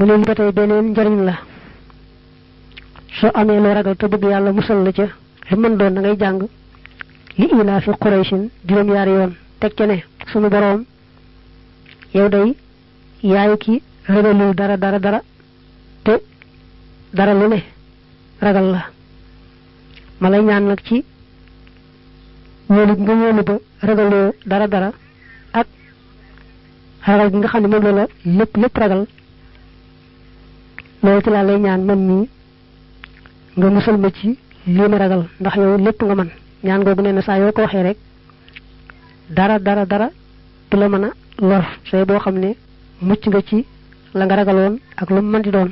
mu ne li ba tey beneen njariñ la soo amee loo ragal te bëgg yàlla musal la ca lu mën doon da ngay jàng li ilaa fi Qurayshin juróom-yaari yoon teg ca ne sunu boroom yow day yaay ki ragalul dara te dara lu ne ragal la ma lay ñaan nag ci wóolu nga wóolu ba ragaloo dara ak ragal gi nga xam ne moom la lépp ragal loolu ci laa lay ñaan man mii nga musal ma ci lii ma ragal ndax yow lépp nga man ñaan googu nee na saa yoo ko waxee rek dara du la mën a lor sooy boo xam ne mucc nga ci la nga ragaloon ak lu mu mën di doon